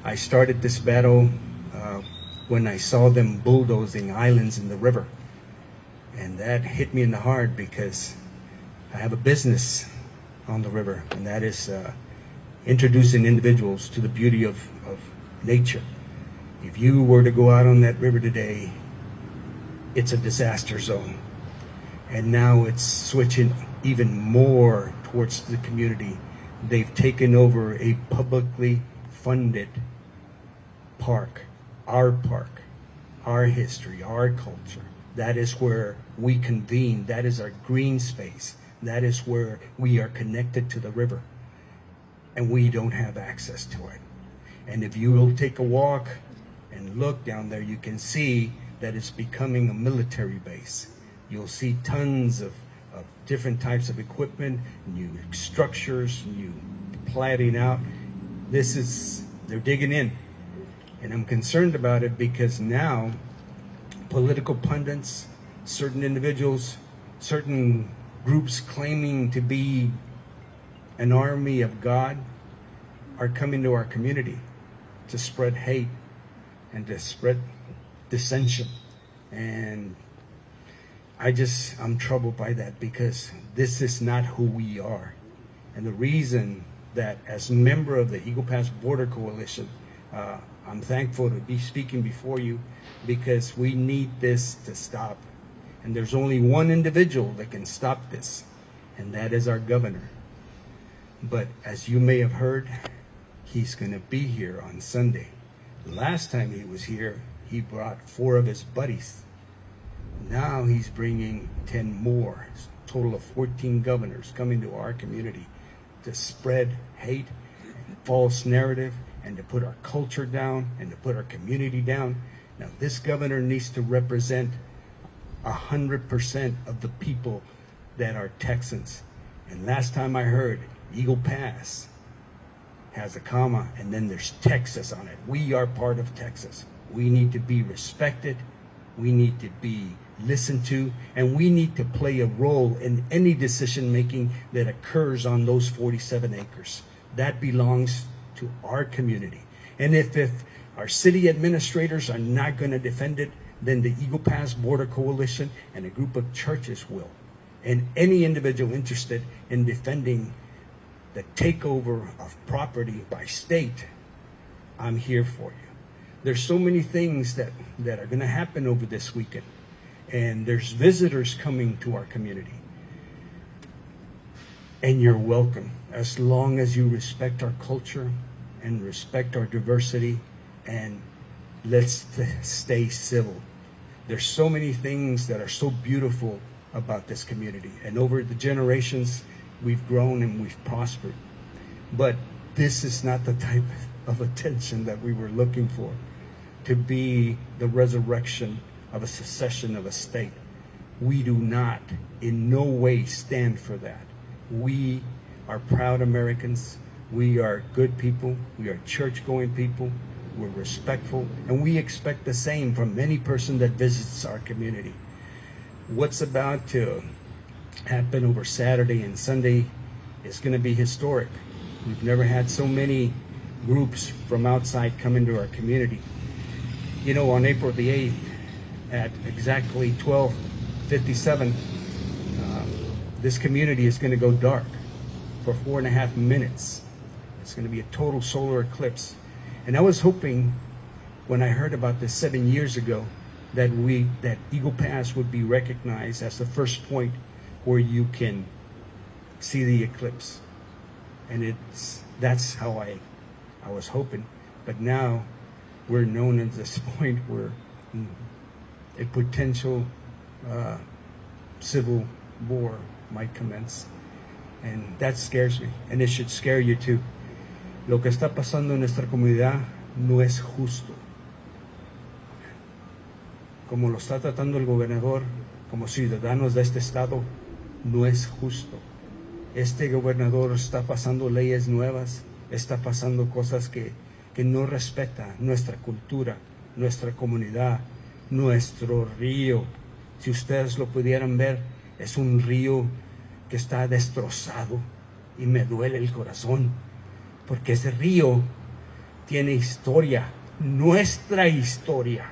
I started this battle when I saw them bulldozing islands in the river. And that hit me in the heart because I have a business on the river, and that is introducing individuals to the beauty of nature. If you were to go out on that river today, it's a disaster zone. And now it's switching even more towards the community. They've taken over a publicly funded park, our history, our culture. That is where we convene. That is our green space. That is where we are connected to the river. And we don't have access to it. And if you will take a walk and look down there, you can see that it's becoming a military base. You'll see tons of different types of equipment, new structures, new platting out. They're digging in. And I'm concerned about it because now political pundits, certain individuals, certain groups claiming to be an army of God are coming to our community to spread hate and to spread dissension. And I'm troubled by that because this is not who we are. And the reason that as a member of the Eagle Pass Border Coalition, I'm thankful to be speaking before you because we need this to stop. And there's only one individual that can stop this, and that is our governor. But as you may have heard, he's going to be here on Sunday. The last time he was here, he brought 4 of his buddies. Now he's bringing 10 more, a total of 14 governors coming to our community to spread hate, false narrative, and to put our culture down and to put our community down. Now this governor needs to represent 100% of the people that are Texans. And last time I heard, Eagle Pass has a comma and then there's Texas on it. We are part of Texas. We need to be respected. We need to be listened to, and we need to play a role in any decision making that occurs on those 47 acres. That belongs to our community. And if our city administrators are not going to defend it, then the Eagle Pass Border Coalition and a group of churches will. And any individual interested in defending the takeover of property by state, I'm here for you. There's so many things that are going to happen over this weekend. And there's visitors coming to our community. And you're welcome, as long as you respect our culture and respect our diversity, and let's stay civil. There's so many things that are so beautiful about this community. And over the generations, we've grown and we've prospered. But this is not the type of attention that we were looking for, to be the resurrection of a secession of a state. We do not in no way stand for that. We are proud Americans. We are good people. We are church-going people. We're respectful. And we expect the same from any person that visits our community. What's about to happen over Saturday and Sunday is going to be historic. We've never had so many groups from outside come into our community. You know, on April the 8th, at exactly 12:57, this community is going to go dark for 4.5 minutes. It's going to be a total solar eclipse. And I was hoping, when I heard about this 7 years ago, that Eagle Pass would be recognized as the first point where you can see the eclipse. And that's how I was hoping. But now we're known at this point where a potential civil war might commence. And that scares me, and it should scare you too. Lo que está pasando en nuestra comunidad no es justo. Como lo está tratando el gobernador, como ciudadanos de este estado, no es justo. Este gobernador está pasando leyes nuevas, está pasando cosas que no respeta nuestra cultura, nuestra comunidad, nuestro río. Si ustedes lo pudieran ver, es un río que está destrozado y me duele el corazón, porque ese río tiene historia, nuestra historia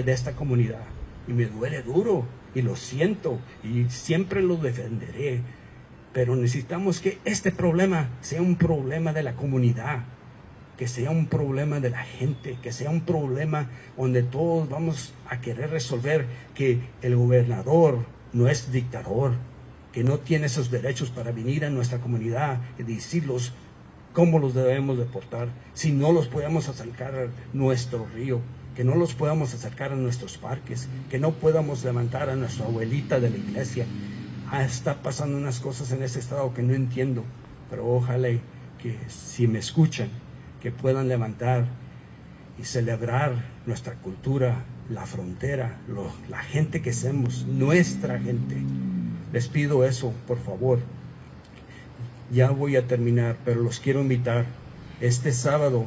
de esta comunidad. Y me duele duro, y lo siento, y siempre lo defenderé. Pero necesitamos que este problema sea un problema de la comunidad, que sea un problema de la gente, que sea un problema donde todos vamos a querer resolver, que el gobernador no es dictador, que no tiene esos derechos para venir a nuestra comunidad y decirlos cómo los debemos de portar, si no los podemos acercar a nuestro río, que no los podamos acercar a nuestros parques, que no podamos levantar a nuestra abuelita de la iglesia. Está pasando unas cosas en este estado que no entiendo, pero ojalá que si me escuchan, que puedan levantar y celebrar nuestra cultura, la frontera, la gente que somos, nuestra gente. Les pido eso, por favor. Ya voy a terminar, pero los quiero invitar. Este sábado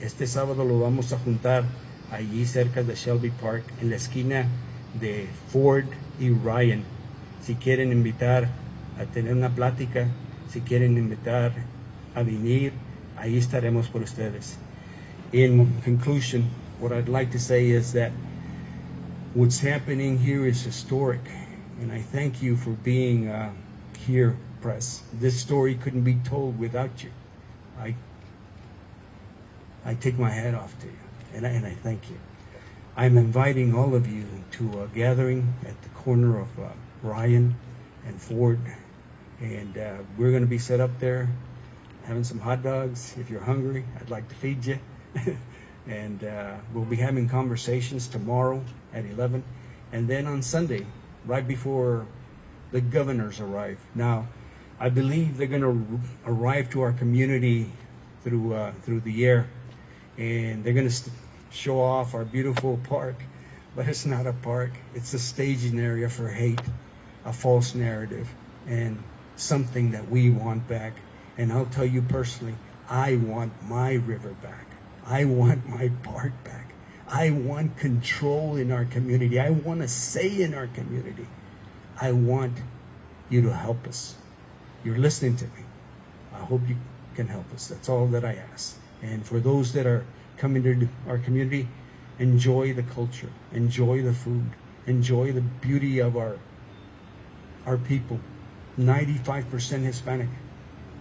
lo vamos a juntar allí cerca de Shelby Park, en la esquina de Ford y Ryan. Si quieren invitar a tener una plática, si quieren invitar a venir, ahí estaremos por ustedes. In conclusion, what I'd like to say is that what's happening here is historic, and I thank you for being here, press. This story couldn't be told without you. I take my hat off to you, and I thank you. I'm inviting all of you to a gathering at the corner of Ryan and Ford, and we're going to be set up there having some hot dogs. If you're hungry, I'd like to feed you. And we'll be having conversations tomorrow at 11, and then on Sunday, right before the governors arrive. Now, I believe they're going to arrive to our community through the air, and they're going to show off our beautiful park, but it's not a park. It's a staging area for hate, a false narrative, and something that we want back. And I'll tell you personally, I want my river back. I want my park back. I want control in our community. I want a say in our community. I want you to help us. You're listening to me. I hope you can help us. That's all that I ask. And for those that are coming to our community, enjoy the culture, enjoy the food, enjoy the beauty of our people. 95% Hispanic.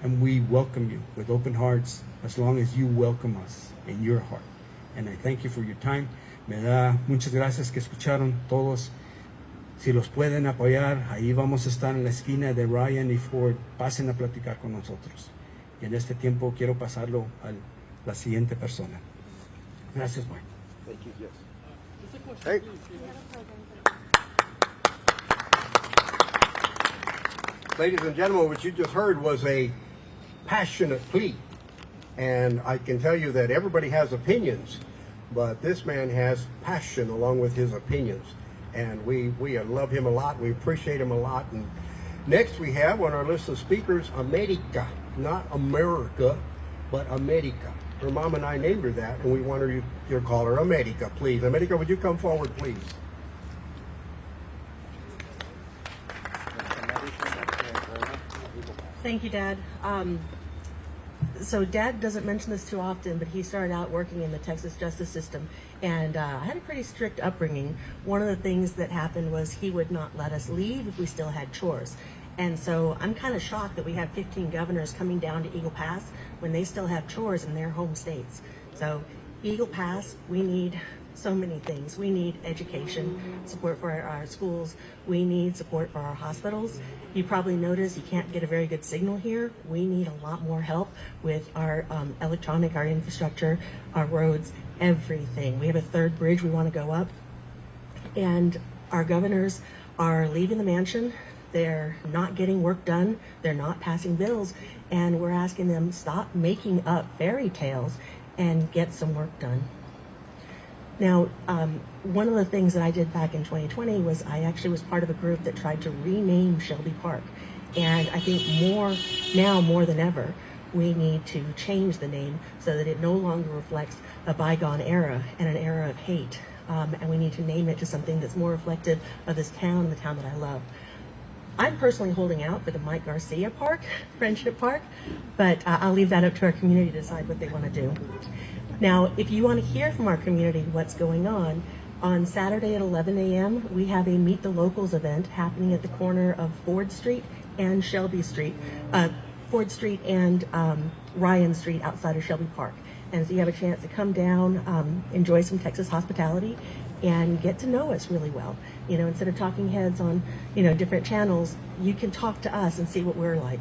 And we welcome you with open hearts as long as you welcome us in your heart. And I thank you for your time. Me da muchas gracias que escucharon todos. Si los pueden apoyar, ahí vamos a estar en la esquina de Ryan y Ford. Pasen a platicar con nosotros. Y en este tiempo quiero pasarlo a la siguiente persona. Gracias, Juan. Thank you, yes. Hey. Ladies and gentlemen, what you just heard was a passionate plea. And I can tell you that everybody has opinions, but this man has passion along with his opinions. And we love him a lot. We appreciate him a lot. And next we have on our list of speakers, America. Not America, but America. Her mom and I named her that, and we want her to call her America, please. America, would you come forward, please? Thank you, Dad. So Dad doesn't mention this too often, but he started out working in the Texas justice system, and I had a pretty strict upbringing. One of the things that happened was he would not let us leave if we still had chores. And so I'm kind of shocked that we have 15 governors coming down to Eagle Pass when they still have chores in their home states. So Eagle Pass, we need so many things. We need education, support for our schools. We need support for our hospitals. You probably noticed you can't get a very good signal here. We need a lot more help with our electronic, our infrastructure, our roads, everything. We have a third bridge we want to go up. And our governors are leaving the mansion. They're not getting work done. They're not passing bills. And we're asking them, stop making up fairy tales and get some work done. Now, one of the things that I did back in 2020 was I actually was part of a group that tried to rename Shelby Park. And I think more than ever, we need to change the name so that it no longer reflects a bygone era and an era of hate. And we need to name it to something that's more reflective of this town, the town that I love. I'm personally holding out for the Mike Garcia Park, Friendship Park, but I'll leave that up to our community to decide what they want to do. Now, if you want to hear from our community what's going on Saturday at 11 a.m., we have a Meet the Locals event happening at the corner of Ford Street and Shelby Street, Ford Street and Ryan Street outside of Shelby Park. And so you have a chance to come down, enjoy some Texas hospitality, and get to know us really well. You know, instead of talking heads on, you know, different channels, you can talk to us and see what we're like.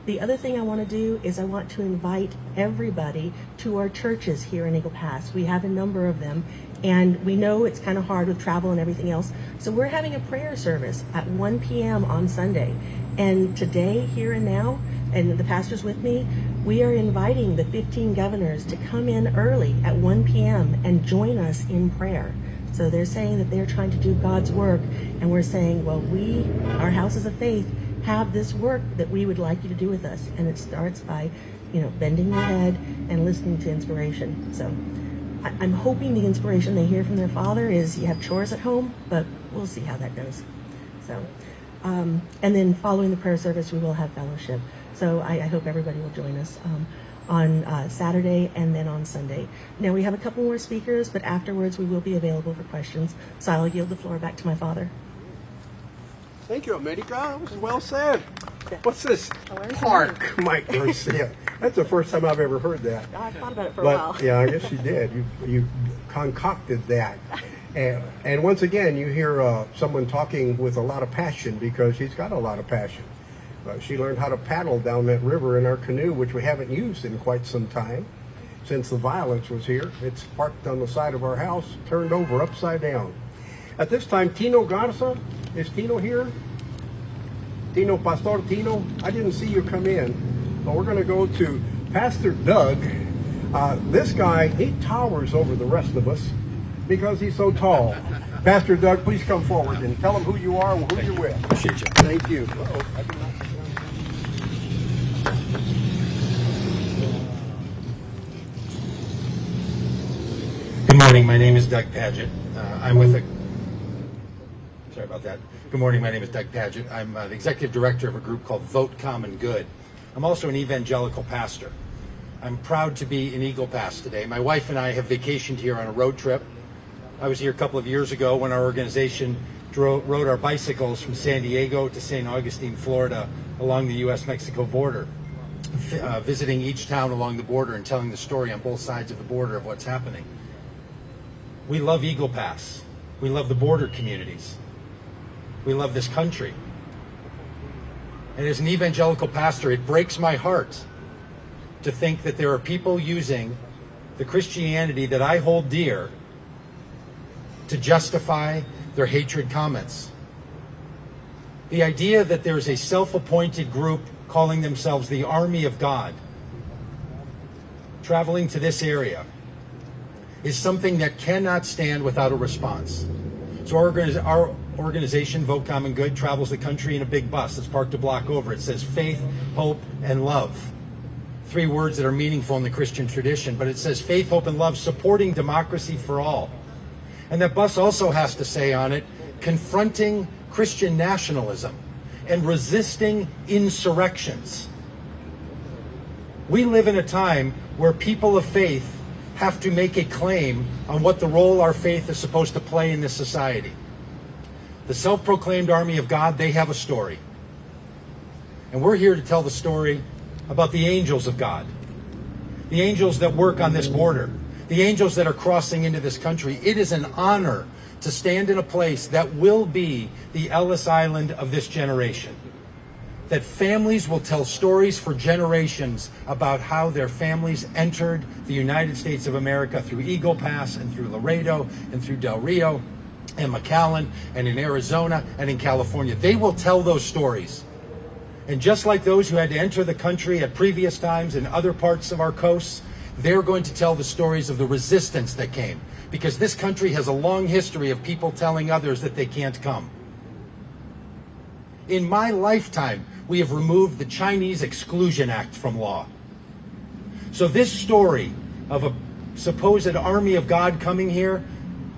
The other thing I want to do is I want to invite everybody to our churches here in Eagle Pass. We have a number of them, and we know it's kind of hard with travel and everything else. So we're having a prayer service at 1 p.m. on Sunday. And today, here and now, and the pastor's with me, we are inviting the 15 governors to come in early at 1 p.m. and join us in prayer. So they're saying that they're trying to do God's work, and we're saying, well, we, our houses of faith, have this work that we would like you to do with us. And it starts by, you know, bending your head and listening to inspiration. So I'm hoping the inspiration they hear from their father is you have chores at home, but we'll see how that goes. So, and then following the prayer service, we will have fellowship. So I hope everybody will join us on Saturday and then on Sunday. Now we have a couple more speakers, but afterwards we will be available for questions. So I'll yield the floor back to my father. Thank you, America. That was well said. What's this? Park, Mike Garcia. That's the first time I've ever heard that. I thought about it for a while. Yeah, I guess you did. You concocted that. And once again, you hear someone talking with a lot of passion, because she's got a lot of passion. She learned how to paddle down that river in our canoe, which we haven't used in quite some time since the violence was here. It's parked on the side of our house, turned over upside down. At this time, Tino Garza, is Tino here? Tino, Pastor Tino, I didn't see you come in, but we're going to go to Pastor Doug. This guy, he towers over the rest of us because he's so tall. Pastor Doug, please come forward and tell them who you are and who you're with. Appreciate you. Thank you. Good morning, my name is Doug Padgett. I'm with a... Sorry about that. Good morning, my name is Doug Padgett. I'm the executive director of a group called Vote Common Good. I'm also an evangelical pastor. I'm proud to be in Eagle Pass today. My wife and I have vacationed here on a road trip. I was here a couple of years ago when our organization rode our bicycles from San Diego to St. Augustine, Florida, along the U.S.-Mexico border, visiting each town along the border and telling the story on both sides of the border of what's happening. We love Eagle Pass. We love the border communities. We love this country. And as an evangelical pastor, it breaks my heart to think that there are people using the Christianity that I hold dear to justify their hatred comments. The idea that there's a self-appointed group calling themselves the Army of God traveling to this area is something that cannot stand without a response. So our organization, Vote Common Good, travels the country in a big bus that's parked a block over. It says faith, hope, and love. 3 words that are meaningful in the Christian tradition, but it says faith, hope, and love, supporting democracy for all. And that bus also has to say on it, confronting Christian nationalism and resisting insurrections. We live in a time where people of faith have to make a claim on what the role our faith is supposed to play in this society. The self-proclaimed army of God, they have a story. And we're here to tell the story about the angels of God, the angels that work on this border, the angels that are crossing into this country. It is an honor to stand in a place that will be the Ellis Island of this generation. That families will tell stories for generations about how their families entered the United States of America through Eagle Pass and through Laredo and through Del Rio and McAllen and in Arizona and in California. They will tell those stories. And just like those who had to enter the country at previous times in other parts of our coasts, they're going to tell the stories of the resistance that came. Because this country has a long history of people telling others that they can't come. In my lifetime, we have removed the Chinese Exclusion Act from law. So this story of a supposed army of God coming here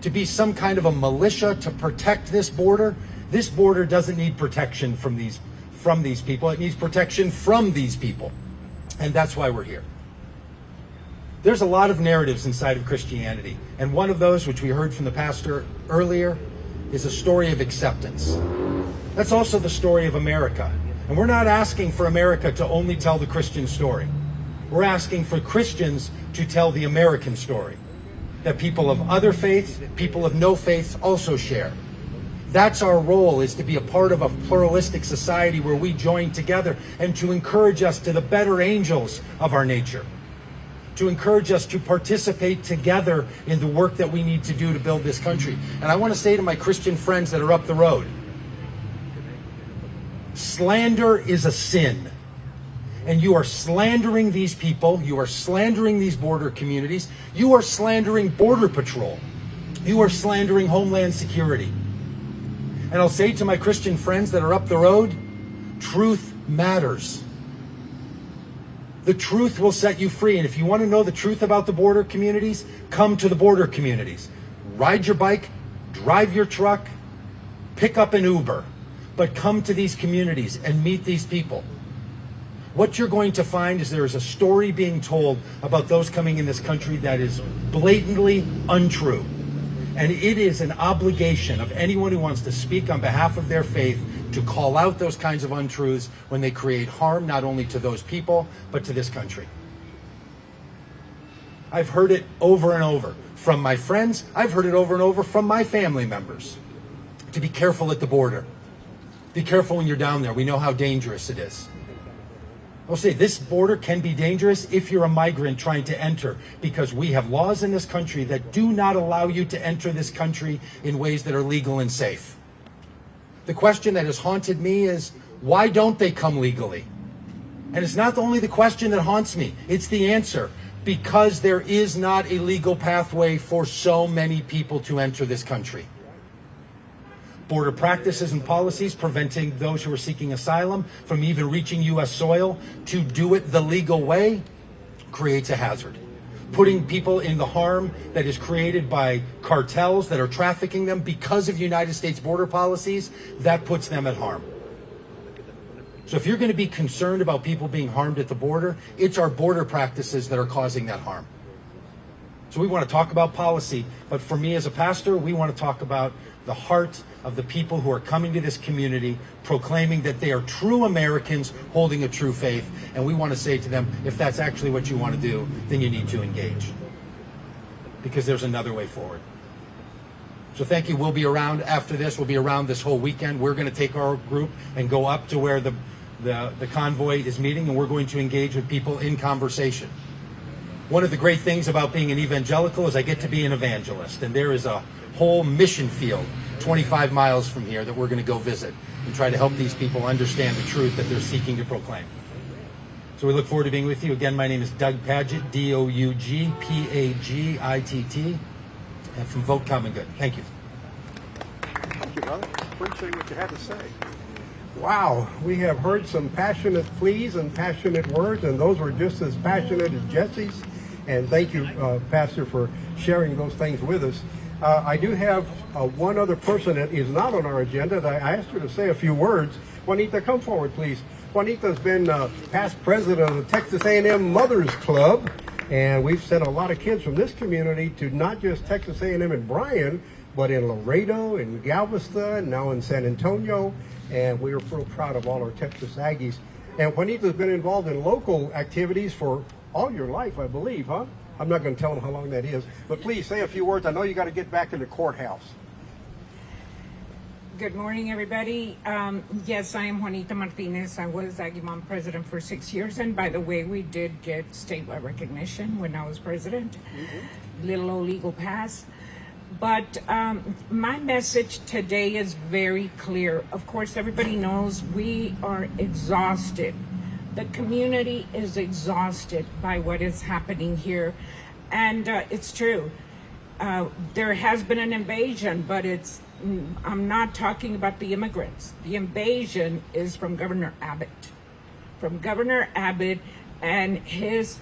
to be some kind of a militia to protect this border, This border doesn't need protection from these people. It needs protection from these people. And that's why we're here. There's a lot of narratives inside of Christianity. And one of those, which we heard from the pastor earlier, is a story of acceptance. That's also the story of America. And we're not asking for America to only tell the Christian story. We're asking for Christians to tell the American story, that people of other faiths, people of no faiths also share. That's our role, is to be a part of a pluralistic society where we join together and to encourage us to the better angels of our nature, to encourage us to participate together in the work that we need to do to build this country. And I want to say to my Christian friends that are up the road, slander is a sin. And you are slandering these people, you are slandering these border communities, you are slandering Border Patrol, you are slandering Homeland Security. And I'll say to my Christian friends that are up the road, truth matters. The truth will set you free. And if you want to know the truth about the border communities, come to the border communities. Ride your bike, drive your truck, pick up an Uber, but come to these communities and meet these people. What you're going to find is there is a story being told about those coming in this country that is blatantly untrue. And it is an obligation of anyone who wants to speak on behalf of their faith to call out those kinds of untruths when they create harm not only to those people, but to this country. I've heard it over and over from my friends. I've heard it over and over from my family members. To be careful at the border. Be careful when you're down there. We know how dangerous it is. I'll say this border can be dangerous if you're a migrant trying to enter, because we have laws in this country that do not allow you to enter this country in ways that are legal and safe. The question that has haunted me is, why don't they come legally? And it's not only the question that haunts me, it's the answer. Because there is not a legal pathway for so many people to enter this country. Border practices and policies preventing those who are seeking asylum from even reaching U.S. soil to do it the legal way creates a hazard. Putting people in the harm that is created by cartels that are trafficking them because of United States border policies, that puts them at harm. So if you're going to be concerned about people being harmed at the border, it's our border practices that are causing that harm. So we want to talk about policy, but for me as a pastor, we want to talk about the heart of the people who are coming to this community, proclaiming that they are true Americans holding a true faith. And we want to say to them, if that's actually what you want to do, then you need to engage. Because there's another way forward. So thank you. We'll be around after this. We'll be around this whole weekend. We're going to take our group and go up to where the convoy is meeting, and we're going to engage with people in conversation. One of the great things about being an evangelical is I get to be an evangelist. And there is a whole mission field 25 miles from here that we're going to go visit and try to help these people understand the truth that they're seeking to proclaim. So we look forward to being with you. Again, my name is Doug Padgett, D-O-U-G-P-A-G-I-T-T, and from Vote Common Good. Thank you. Thank you, brother. Appreciate what you had to say. Wow, we have heard some passionate pleas and passionate words, and those were just as passionate as Jesse's. And thank you, Pastor, for sharing those things with us. I do have one other person that is not on our agenda that I asked her to say a few words. Juanita, come forward, please. Juanita's been past president of the Texas A&M Mothers Club, and we've sent a lot of kids from this community to not just Texas A&M in Bryan, but in Laredo, in Galveston, now in San Antonio, and we are real proud of all our Texas Aggies. And Juanita's been involved in local activities for all your life, I believe, huh? I'm not going to tell them how long that is, but please say a few words. I know you got to get back in the courthouse. Good morning, everybody. Yes, I am Juanita Martinez. I was Aggie-Mom president for 6 years, and by the way, we did get statewide recognition when I was president. Little old legal pass. But my message today is very clear. Of course, everybody knows we are exhausted. The community is exhausted by what is happening here. And it's true. There has been an invasion, but I'm not talking about the immigrants. The invasion is from Governor Abbott. From Governor Abbott and his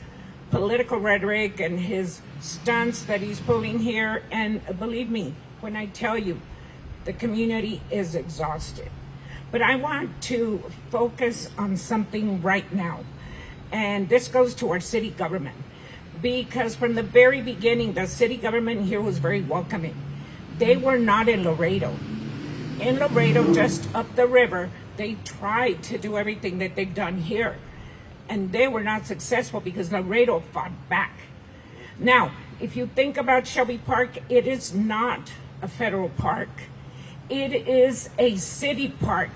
political rhetoric and his stunts that he's pulling here. And believe me, when I tell you, The community is exhausted. But I want to focus on something right now. And this goes to our city government. Because from the very beginning, the city government here was very welcoming. They were not in Laredo. In Laredo, just up the river, they tried to do everything that they've done here. And they were not successful because Laredo fought back. Now, if you think about Shelby Park, it is not a federal park. It is a city park.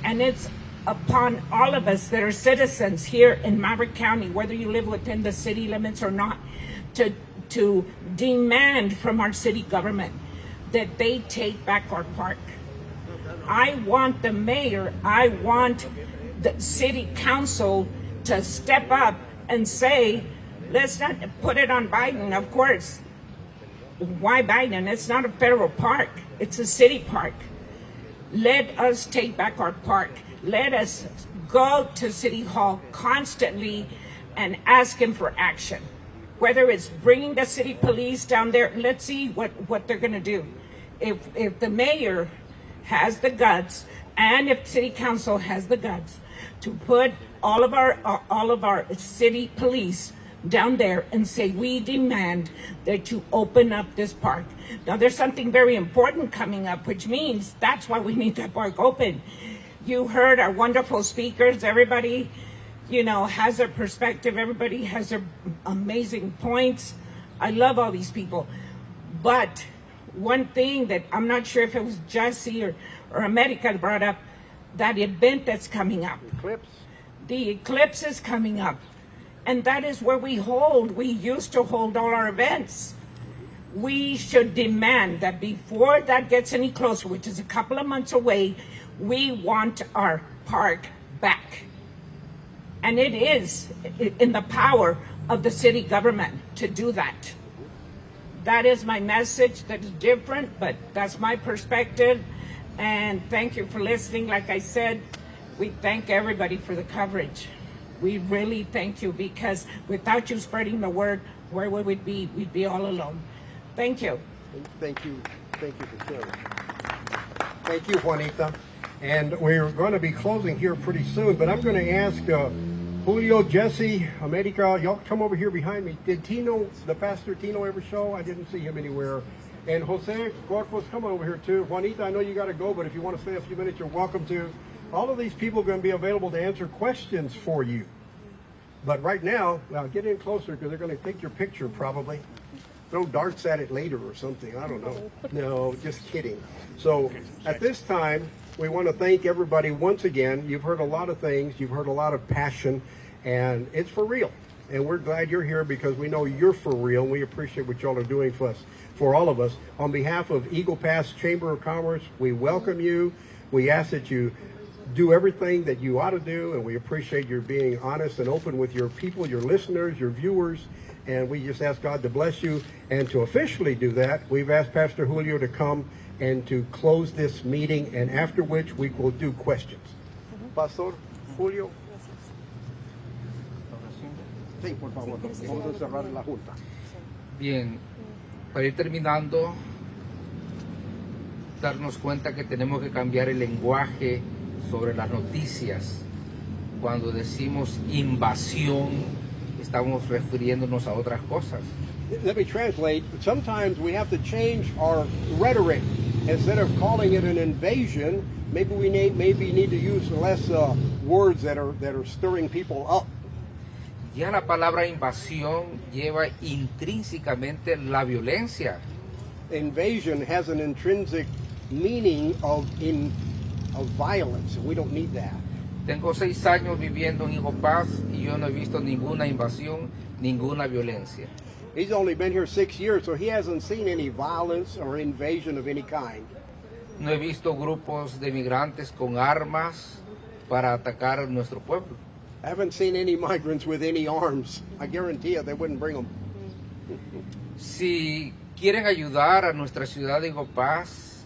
And it's upon all of us that are citizens here in Maverick County, whether you live within the city limits or not, to demand from our city government that they take back our park. I want the mayor, I want the city council to step up and say, let's not put it on Biden, of course. Why Biden? It's not a federal park. It's a city park. Let us take back our park. Let us go to City Hall constantly and ask him for action. Whether it's bringing the city police down there, let's see what they're going to do. If the mayor has the guts, and if city council has the guts to put all of our city police down there and say, we demand that you open up this park. Now, there's something very important coming up, which means that's why we need that park open. You heard our wonderful speakers. Everybody, has their perspective. Everybody has their amazing points. I love all these people. But one thing that I'm not sure if it was Jesse or America brought up, that event that's coming up. The eclipse is coming up. And that is where we used to hold all our events. We should demand that before that gets any closer, which is a couple of months away, we want our park back. And it is in the power of the city government to do that. That is my message. That is different, but that's my perspective. And thank you for listening. Like I said, we thank everybody for the coverage. We really thank you, because without you spreading the word, where would we be? We'd be all alone. Thank you. Thank you. Thank you for sharing. Thank you, Juanita. And we're going to be closing here pretty soon, but I'm going to ask Julio, Jesse, America, y'all come over here behind me. Did the Pastor Tino ever show? I didn't see him anywhere. And Jose Corpus, come over here too. Juanita, I know you got to go, but if you want to stay a few minutes, you're welcome to. All of these people are going to be available to answer questions for you. But right now, well, get in closer because they're going to take your picture probably. Throw darts at it later or something. I don't know. No, just kidding. So at this time, we want to thank everybody once again. You've heard a lot of things. You've heard a lot of passion, and it's for real. And we're glad you're here because we know you're for real. And we appreciate what y'all are doing for us, for all of us. On behalf of Eagle Pass Chamber of Commerce, we welcome you. We ask that you do everything that you ought to do, and we appreciate your being honest and open with your people, your listeners, your viewers, and we just ask God to bless you. And to officially do that, we've asked Pastor Julio to come and to close this meeting, and after which we will do questions. Pastor Julio. Sí, por favor. Vamos a cerrar la junta. Bien, para ir terminando, darnos cuenta que tenemos que cambiar el lenguaje sobre las noticias. Cuando decimos invasión, estamos refiriéndonos a otras cosas. Let me translate. Sometimes we have to change our rhetoric. Instead of calling it an invasion, maybe we need to use less words that are stirring people up. Ya la palabra invasión lleva intrínsecamente la violencia. Invasion has an intrinsic meaning of violence, and we don't need that. Tengo 6 años viviendo en Hijo Paz y yo no he visto ninguna invasión, ninguna violencia. He's only been here 6 years, so he hasn't seen any violence or invasion of any kind. No he visto grupos de migrantes con armas para atacar a nuestro pueblo. I haven't seen any migrants with any arms. I guarantee you they wouldn't bring them. Si quieren ayudar a nuestra ciudad de Hijo Paz,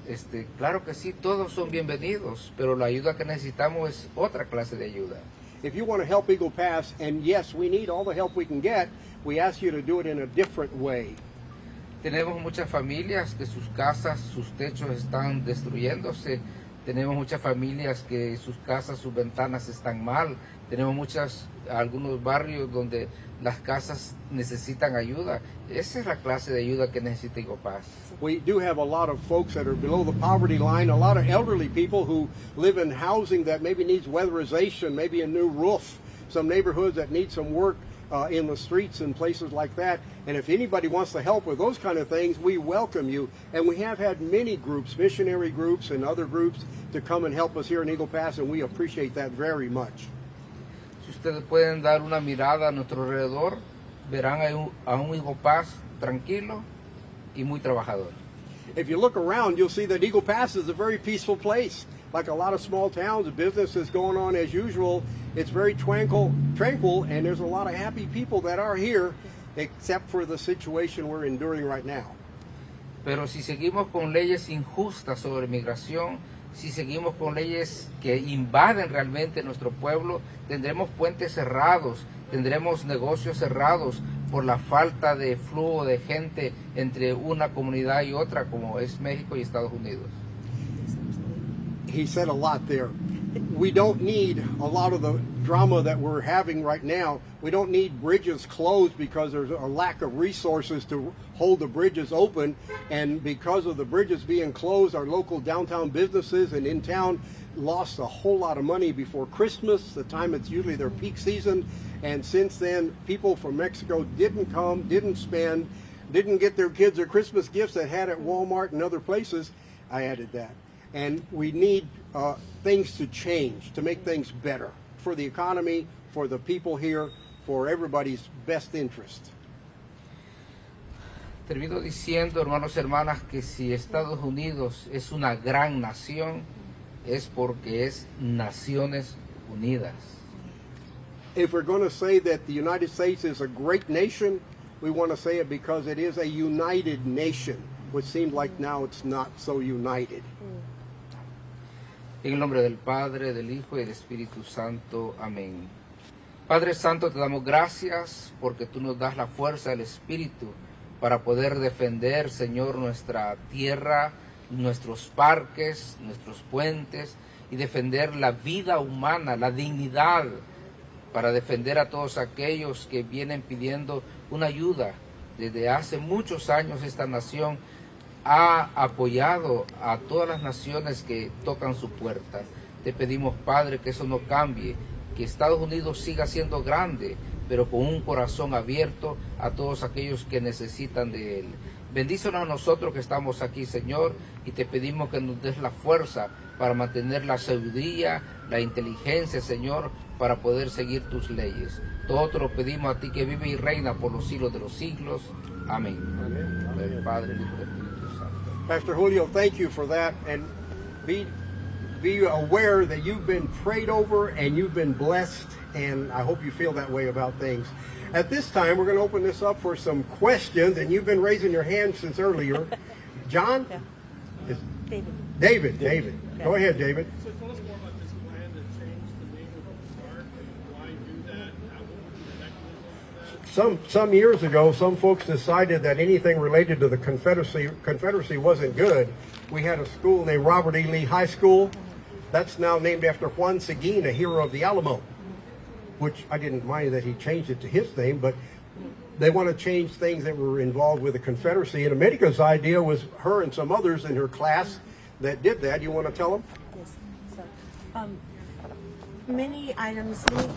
claro que sí, todos son bienvenidos, pero la ayuda que necesitamos es otra clase de ayuda. If you want to help Eagle Pass, and yes, we need all the help we can get, we ask you to do it in a different way. Tenemos muchas familias que sus casas, sus techos están destruyéndose. Tenemos muchas familias que sus casas, sus ventanas están mal. Tenemos algunos barrios donde las casas necesitan ayuda. Esa es la clase de ayuda que necesita Higo Paz. We do have a lot of folks that are below the poverty line, a lot of elderly people who live in housing that maybe needs weatherization, maybe a new roof, some neighborhoods that need some work in the streets and places like that. And if anybody wants to help with those kind of things, we welcome you. And we have had many groups, missionary groups and other groups, to come and help us here in Eagle Pass, and we appreciate that very much. Si ustedes pueden dar una mirada a nuestro alrededor, verán a un Higo Paz tranquilo y muy trabajador. If you look around, you'll see that Eagle Pass is a very peaceful place. Like a lot of small towns, business is going on as usual. It's very tranquil, and there's a lot of happy people that are here, except for the situation we're enduring right now. Pero si seguimos con leyes injustas sobre migración, si seguimos con leyes que invaden realmente nuestro pueblo, tendremos puentes cerrados, tendremos negocios cerrados por la falta de flujo de gente entre una comunidad y otra, como es México y Estados Unidos. He said a lot there. We don't need a lot of the drama that we're having right now. We don't need bridges closed because there's a lack of resources to hold the bridges open. And because of the bridges being closed, our local downtown businesses and in town lost a whole lot of money before Christmas, the time it's usually their peak season. And since then, people from Mexico didn't come, didn't spend, didn't get their kids their Christmas gifts that had at Walmart and other places. I added that. And we need things to change, to make things better for the economy, for the people here, for everybody's best interest. Termino diciendo, hermanos y hermanas, que si Estados Unidos es una gran nación, es porque es Naciones Unidas. If we're going to say that the United States is a great nation, we want to say it because it is a united nation, which seems like now it's not so united. En el nombre del Padre, del Hijo y del Espíritu Santo. Amén. Padre Santo, te damos gracias porque tú nos das la fuerza del Espíritu para poder defender, Señor, nuestra tierra, nuestros parques, nuestros puentes y defender la vida humana, la dignidad, para defender a todos aquellos que vienen pidiendo una ayuda. Desde hace muchos años esta nación ha apoyado a todas las naciones que tocan su puerta. Te pedimos, Padre, que eso no cambie, que Estados Unidos siga siendo grande, pero con un corazón abierto a todos aquellos que necesitan de él. Bendícenos a nosotros que estamos aquí, Señor, y te pedimos que nos des la fuerza para mantener la sabiduría, la inteligencia, Señor, para poder seguir tus leyes. Todo te lo pedimos a ti que vive y reina por los siglos de los siglos. Amén. Amén. El Padre, el Hijo y el Espíritu Santo. Pastor Julio, thank you for that, and be aware that you've been prayed over and you've been blessed, and I hope you feel that way about things. At this time, we're going to open this up for some questions, and you've been raising your hand since earlier. John? Yeah. David. Yeah. Go ahead, David. So tell us more about this plan to change the name of the park. Why do that? What would be the mechanism for that? Some years ago, some folks decided that anything related to the Confederacy wasn't good. We had a school named Robert E. Lee High School. That's now named after Juan Seguin, a hero of the Alamo, which I didn't mind that he changed it to his name, but they want to change things that were involved with the Confederacy. And America's idea was her and some others in her class that did that. You want to tell them? Yes. So, many items, many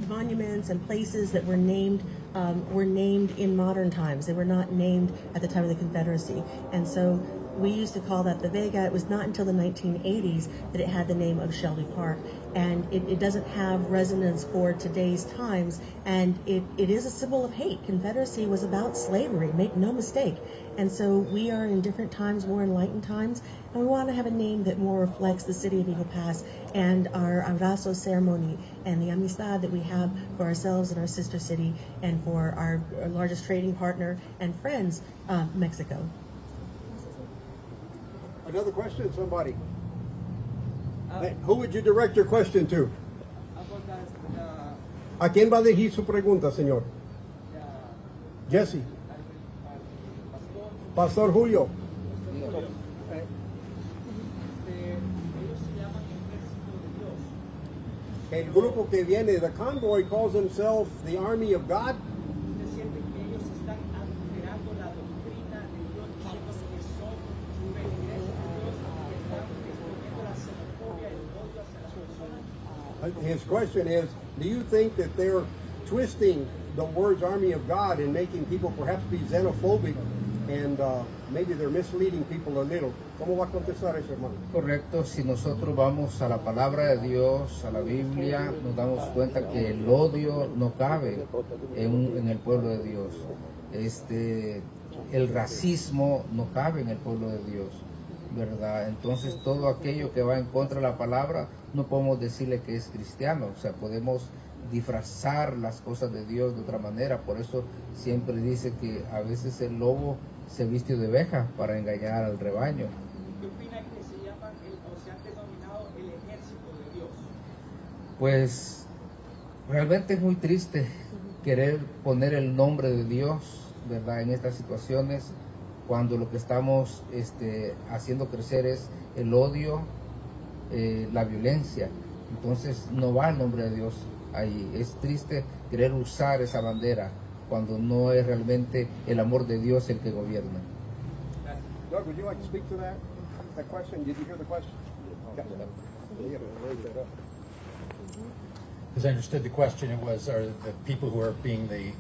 monuments and places that were named in modern times. They were not named at the time of the Confederacy. And so we used to call that the Vega. It was not until the 1980s that it had the name of Shelby Park. And it doesn't have resonance for today's times. And it is a symbol of hate. Confederacy was about slavery, make no mistake. And so we are in different times, more enlightened times. And we want to have a name that more reflects the city of Eagle Pass and our abrazo ceremony and the amistad that we have for ourselves and our sister city and for our largest trading partner and friends, Mexico. Another question, somebody? Who would you direct your question to? ¿A quién va a dirigir su pregunta, señor? Jesse. Pastor Julio. El grupo que viene, the convoy, calls themselves the Army of God. His question is, do you think that they're twisting the words Army of God and making people perhaps be xenophobic, and maybe they're misleading people a little? ¿Cómo va a contestar eso, hermano? Correcto, si nosotros vamos a la palabra de Dios, a la Biblia, nos damos cuenta que el odio no cabe en el pueblo de Dios. El racismo no cabe en el pueblo de Dios, ¿verdad? Entonces todo aquello que va en contra de la palabra, no podemos decirle que es cristiano, o sea, podemos disfrazar las cosas de Dios de otra manera. Por eso siempre dice que a veces el lobo se viste de oveja para engañar al rebaño. ¿Qué opina que se llama o se ha denominado el Ejército de Dios? Pues realmente es muy triste querer poner el nombre de Dios, ¿verdad?, en estas situaciones, cuando lo que estamos haciendo crecer es el odio, la violencia. Entonces no va el nombre de Dios ahí. Es triste querer usar esa bandera cuando no es realmente el amor de Dios el que gobierna. Doug, would you like to speak to that question? Did you hear the question? Yeah. As I understood the question, it was, are the people who are being the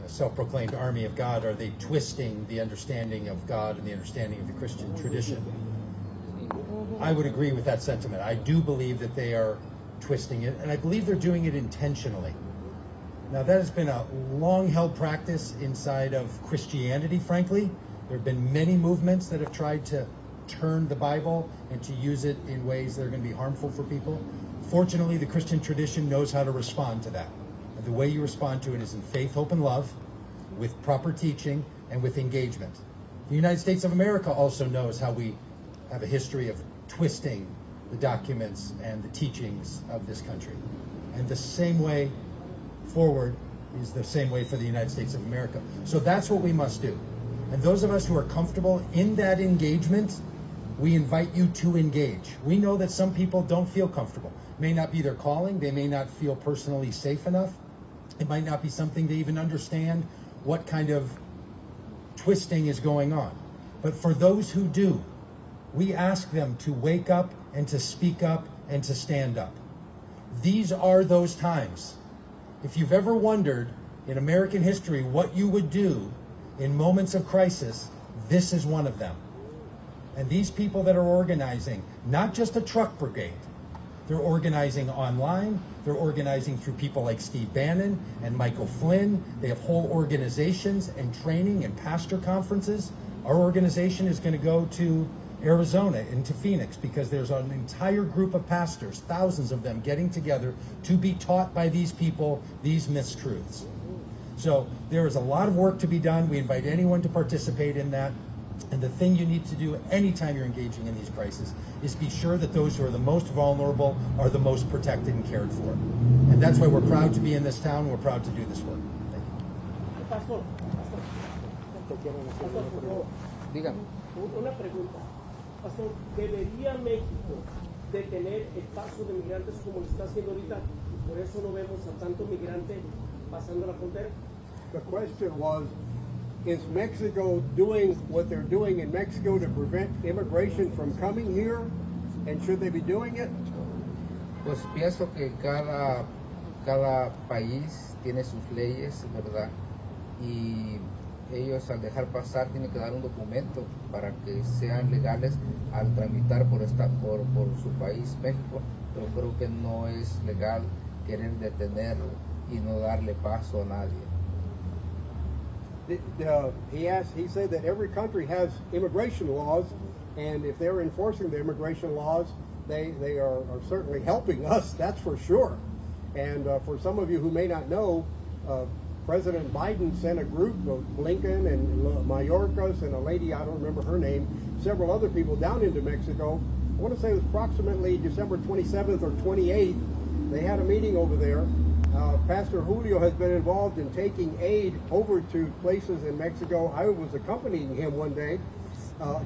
self-proclaimed army of God, are they twisting the understanding of God and the understanding of the Christian tradition? I would agree with that sentiment. I do believe that they are twisting it, and I believe they're doing it intentionally. Now, that has been a long-held practice inside of Christianity, frankly. There have been many movements that have tried to turn the Bible and to use it in ways that are going to be harmful for people. Fortunately, the Christian tradition knows how to respond to that. And the way you respond to it is in faith, hope, and love, with proper teaching, and with engagement. The United States of America also knows how we have a history of twisting the documents and the teachings of this country. And the same way forward is the same way for the United States of America. So that's what we must do. And those of us who are comfortable in that engagement, we invite you to engage. We know that some people don't feel comfortable. It may not be their calling. They may not feel personally safe enough. It might not be something they even understand what kind of twisting is going on. But for those who do, we ask them to wake up and to speak up and to stand up. These are those times. If you've ever wondered in American history what you would do in moments of crisis, this is one of them. And these people that are organizing, not just a truck brigade, they're organizing online, they're organizing through people like Steve Bannon and Michael Flynn. They have whole organizations and training and pastor conferences. Our organization is going to go to Arizona and to Phoenix because there's an entire group of pastors, thousands of them, getting together to be taught by these people these mistruths. So there is a lot of work to be done. We invite anyone to participate in that. And the thing you need to do anytime you're engaging in these crises is be sure that those who are the most vulnerable are the most protected and cared for. And that's why we're proud to be in this town. We're proud to do this work. Thank you. Dígame. Una pregunta. Pastor, ¿debería México detener el paso de migrantes como lo está haciendo ahorita? Por eso no vemos a tanto migrante pasando la frontera. The question was, is Mexico doing what they're doing in Mexico to prevent immigration from coming here? And should they be doing it? Pues pienso que cada país tiene sus leyes, ¿verdad? Y ellos al dejar pasar tienen que dar un documento para que sean legales al tramitar por su país, México. Pero creo que no es legal querer detener y no darle paso a nadie. He said that every country has immigration laws, and if they're enforcing the immigration laws, they are certainly helping us, that's for sure. And for some of you who may not know, President Biden sent a group of Blinken and Mayorkas and a lady, I don't remember her name, several other people down into Mexico. I want to say it was approximately December 27th or 28th. They had a meeting over there, Pastor Julio has been involved in taking aid over to places in Mexico. I was accompanying him one day,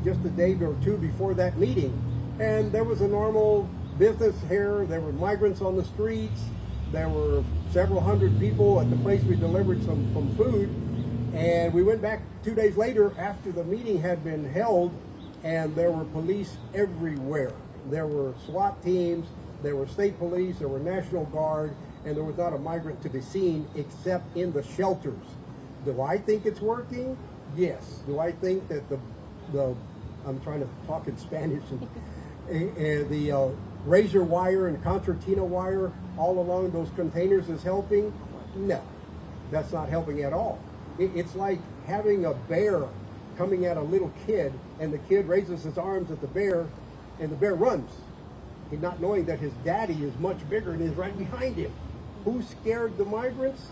just a day or two before that meeting, and there was a normal business here. There were migrants on the streets. There were several hundred people at the place we delivered some food, and we went back 2 days later after the meeting had been held, and there were police everywhere. There were SWAT teams, there were state police, there were National Guard, and there was not a migrant to be seen except in the shelters. Do I think it's working? Yes. Do I think that the I'm trying to talk in Spanish, and the razor wire and concertina wire all along those containers is helping? No, that's not helping at all. It's like having a bear coming at a little kid, and the kid raises his arms at the bear, and the bear runs. He's not knowing that his daddy is much bigger and is right behind him. Who scared the migrants?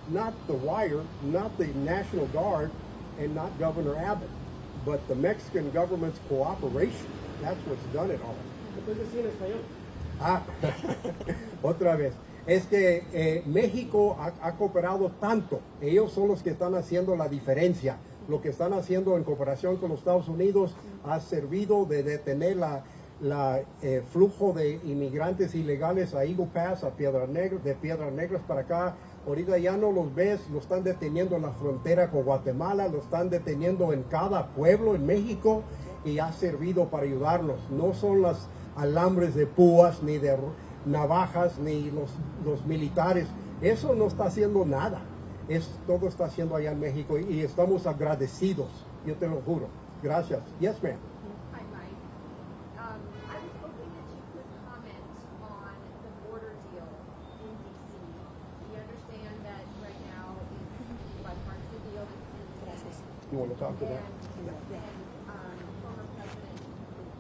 Not the wire, not the National Guard, and not Governor Abbott, but the Mexican government's cooperation. That's what's done it all. Otra vez. Es que México ha cooperado tanto. Ellos son los que están haciendo la diferencia. Lo que están haciendo en cooperación con los Estados Unidos ha servido de detener la flujo de inmigrantes ilegales a Eagle Pass, a Piedras Negras, de Piedras Negras para acá. Ahorita ya no los ves, lo están deteniendo en la frontera con Guatemala, lo están deteniendo en cada pueblo en México, y ha servido para ayudarlos. No son las alambres de púas, ni de navajas, ni los militares. Eso no está haciendo nada. Todo está haciendo allá en México, y estamos agradecidos, yo te lo juro. Gracias. Yes, ma'am. Hi, Mike. I was hoping that you could comment on the border deal in D.C. We understand that right now it's bipartisan deal that's in You want to talk to that? And former President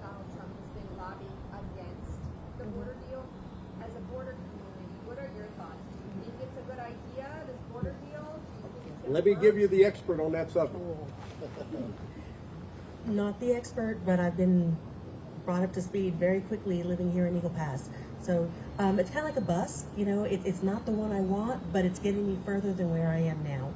Donald Trump has been lobbying against the border deal. As a border community, what are your thoughts? Do you think it's a good idea, this border deal? Let me give you the expert on that subject. Not the expert, but I've been brought up to speed very quickly living here in Eagle Pass. So it's kind of like a bus, you know, it's not the one I want, but it's getting me further than where I am now.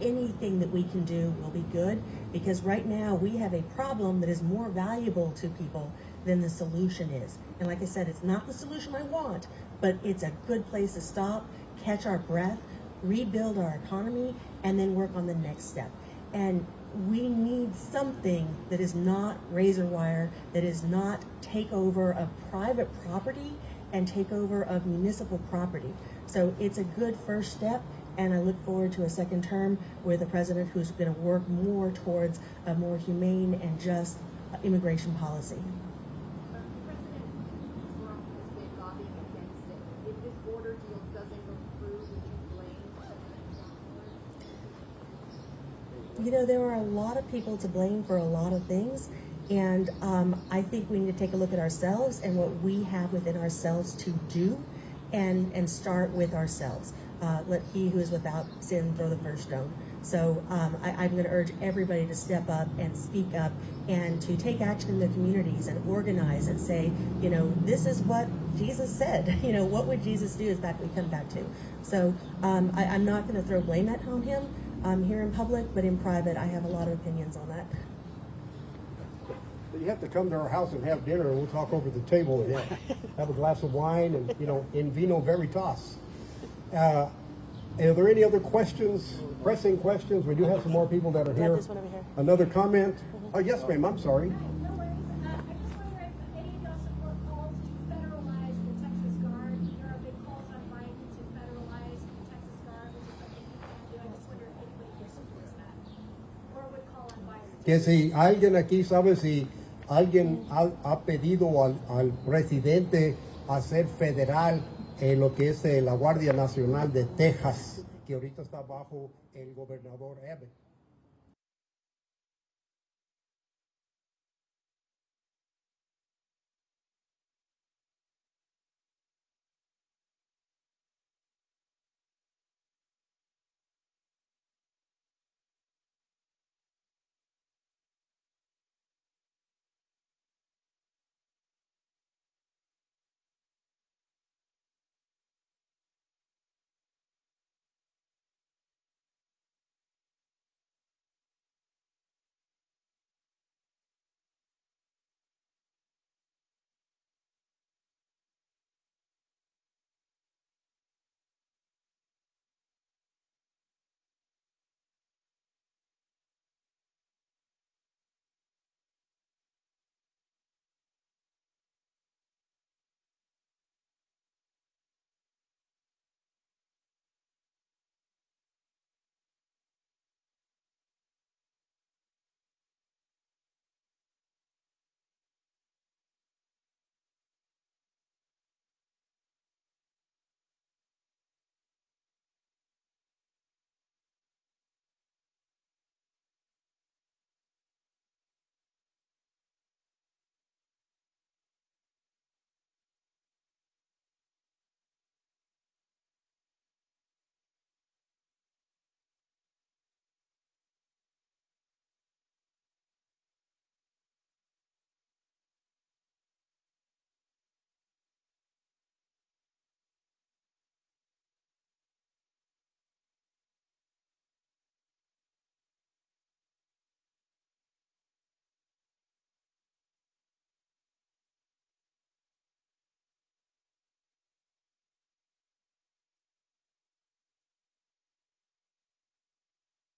Anything that we can do will be good, because right now we have a problem that is more valuable to people than the solution is. And like I said, it's not the solution I want, but it's a good place to stop, catch our breath, rebuild our economy, and then work on the next step. And we need something that is not razor wire, that is not takeover of private property and takeover of municipal property. So it's a good first step, and I look forward to a second term with a president who's going to work more towards a more humane and just immigration policy. President Trump has been lobbying against it. If this border deal doesn't go through, would you blame President Trump for it? You know, there are a lot of people to blame for a lot of things, and I think we need to take a look at ourselves and what we have within ourselves to do, and start with ourselves. Let he who is without sin throw the first stone. So I'm going to urge everybody to step up and speak up and to take action in their communities and organize and say, you know, this is what Jesus said. You know, what would Jesus do is that we come back to. So I'm not going to throw blame on him here in public, but in private, I have a lot of opinions on that. You have to come to our house and have dinner, and we'll talk over the table and have a glass of wine and, you know, in vino veritas. Are there any other questions, pressing questions? We do have some more people that are here. This one over here. Another comment? Oh, yes, ma'am, I'm sorry. No worries. I just wonder if any of y'all support calls to federalize the Texas Guard. There are big calls on Biden to federalize the Texas Guard, which is something you can do. I just wonder if anybody here supports that, or would call on Biden. Que si alguien aquí sabe si alguien ha pedido al presidente hacer federal lo que es la Guardia Nacional de Texas, que ahorita está bajo el gobernador Abbott.